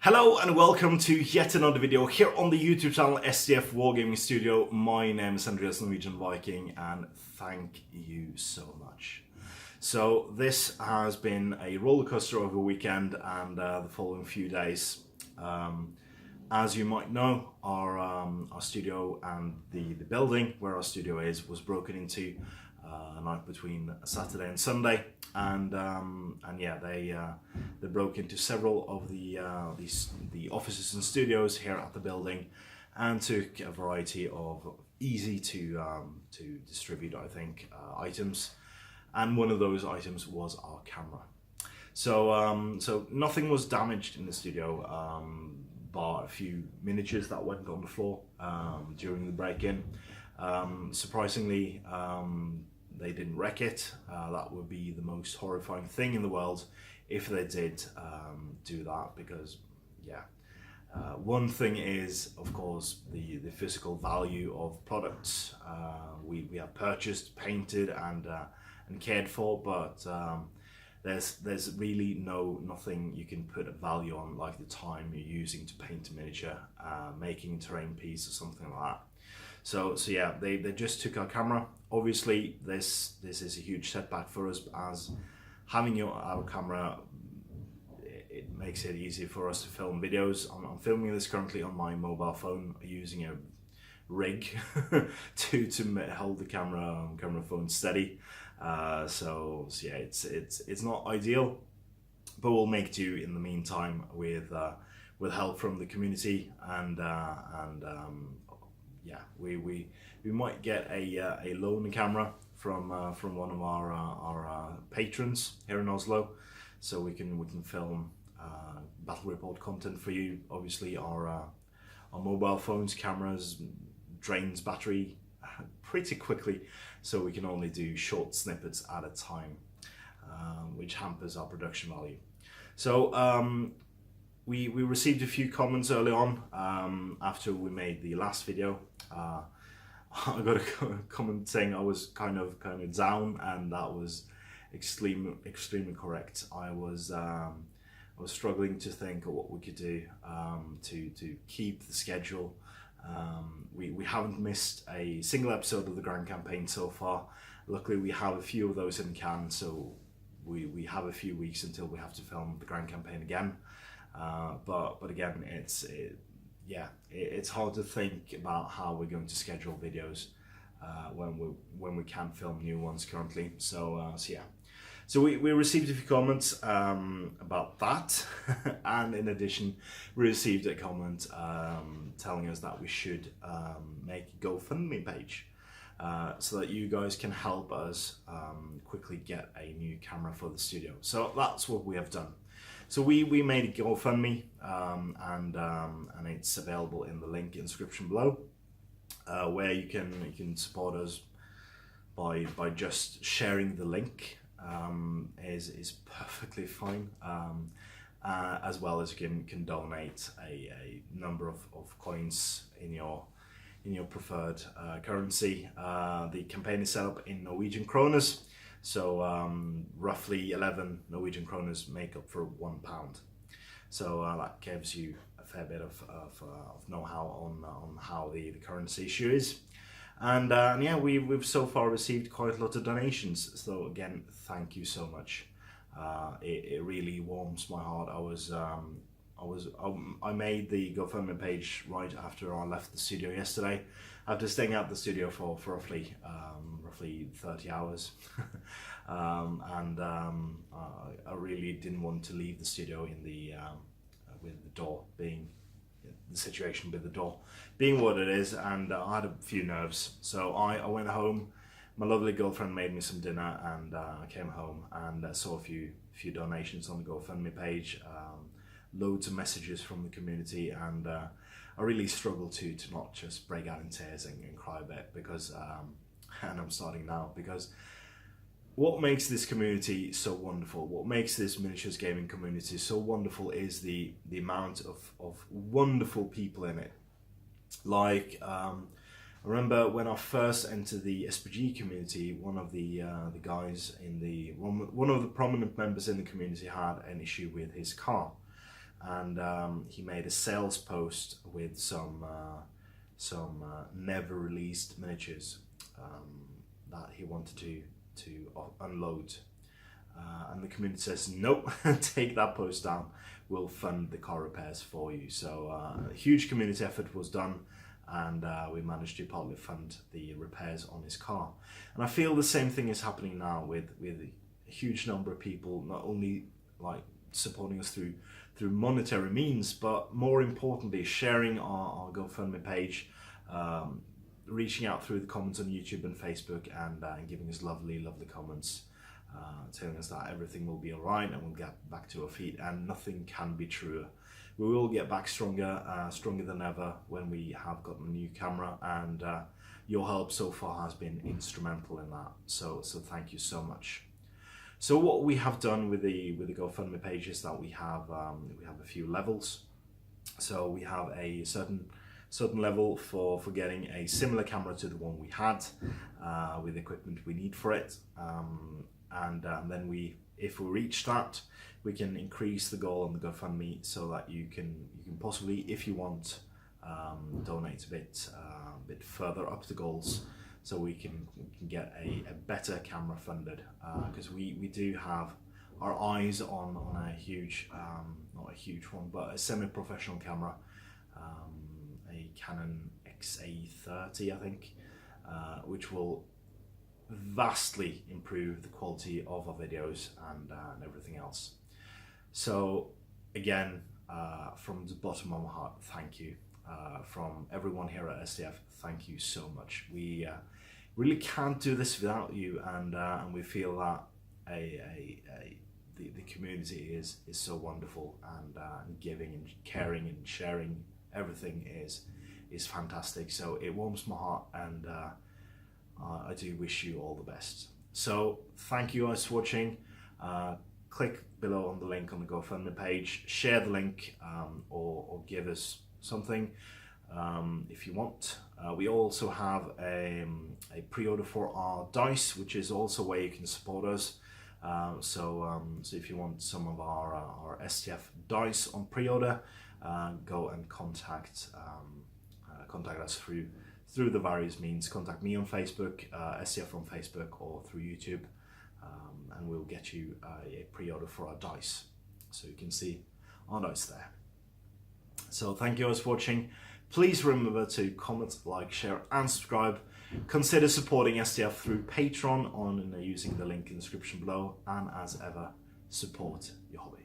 Hello and welcome to yet another video here on the YouTube channel SDF Wargaming Studio. My name is Andreas Norwegian Viking and thank you so much. So this has been a roller coaster over the weekend and the following few days. As you might know, our studio and the building where our studio is was broken into a night between Saturday and Sunday, and yeah, they broke into several of the offices and studios here at the building, and took a variety of easy to distribute, I think, items, and one of those items was our camera. So so nothing was damaged in the studio, bar a few miniatures that went on the floor during the break-in. Surprisingly, they didn't wreck it. That would be the most horrifying thing in the world if they did do that, because yeah, one thing is of course the physical value of products we have purchased, painted and cared for, but there's really nothing you can put a value on like the time you're using to paint a miniature, making a terrain piece or something like that. So yeah, they just took our camera. Obviously, this is a huge setback for us, as having our camera, it makes it easy for us to film videos. I'm filming this currently on my mobile phone using a rig to hold the camera phone steady. So yeah, it's not ideal, but we'll make do in the meantime with help from the community, and yeah, we might get a loan camera from one of our patrons here in Oslo, so we can film battle report content for you. Obviously, our mobile phones cameras drains battery pretty quickly, so we can only do short snippets at a time, which hampers our production value. So we received a few comments early on after we made the last video. I got a comment saying I was kind of down, and that was extremely correct. I was struggling to think of what we could do to keep the schedule. We haven't missed a single episode of the Grand Campaign so far. Luckily, we have a few of those in can, so we have a few weeks until we have to film the Grand Campaign again. But again, it's hard to think about how we're going to schedule videos when we can't film new ones currently. So yeah. So we received a few comments about that, and in addition we received a comment telling us that we should make a GoFundMe page so that you guys can help us quickly get a new camera for the studio. So that's what we have done. So we made a GoFundMe, and it's available in the link in the description below, where you can support us by just sharing the link. Is perfectly fine, as well as you can donate a number of coins in your preferred currency. The campaign is set up in Norwegian kroners, so roughly 11 Norwegian kroners make up for £1. So that gives you a fair bit of know-how on how the currency issue is. And yeah, we've so far received quite a lot of donations. So again, thank you so much. It really warms my heart. I made the GoFundMe page right after I left the studio yesterday, after staying at the studio for roughly 30 hours. And I really didn't want to leave the studio with the door being the situation with the door being what it is, and I had a few nerves. So I went home, my lovely girlfriend made me some dinner, and I came home and saw a few donations on the GoFundMe page, loads of messages from the community, and I really struggled to not just break out in tears and cry a bit, because and I'm starting now, because what makes this community so wonderful, what makes this miniatures gaming community so wonderful, is the amount of wonderful people in it. Like, I remember when I first entered the SPG community, one of the guys in one of the prominent members in the community had an issue with his car, and he made a sales post with some never released miniatures that he wanted to unload. And the community says, nope, take that post down, we'll fund the car repairs for you. So a huge community effort was done, and we managed to partly fund the repairs on his car. And I feel the same thing is happening now with a huge number of people, not only like supporting us through monetary means, but more importantly sharing our GoFundMe page, reaching out through the comments on YouTube and Facebook, and giving us lovely comments, telling us that everything will be alright and we'll get back to our feet, and nothing can be truer. We will get back stronger than ever when we have got a new camera, and your help so far has been instrumental in that. So thank you so much. So what we have done with the GoFundMe page is that we have a few levels. So we have a certain level for getting a similar camera to the one we had, with the equipment we need for it, and then if we reach that, we can increase the goal on the GoFundMe so that you can possibly, if you want, donate a bit further up the goals, so we can get a better camera funded, because we do have our eyes on a huge, not a huge one, but a semi-professional camera, a Canon XA30 I think, which will vastly improve the quality of our videos and everything else. So again, from the bottom of my heart, thank you. From everyone here at SDF, thank you so much. We really can't do this without you, and we feel that the community is so wonderful, and giving and caring and sharing everything is fantastic. So it warms my heart, and I do wish you all the best. So thank you guys for watching. Click below on the link on the GoFundMe page, share the link, or give us something if you want. We also have a pre-order for our dice, which is also a way you can support us. So if you want some of our STF dice on pre-order, go and contact us through the various means. Contact me on Facebook, STF on Facebook, or through YouTube, and we'll get you a pre-order for our dice, so you can see our dice there. So thank you guys for watching. Please remember to comment, like, share and subscribe. Consider supporting STF through Patreon using the link in the description below, and as ever, support your hobby.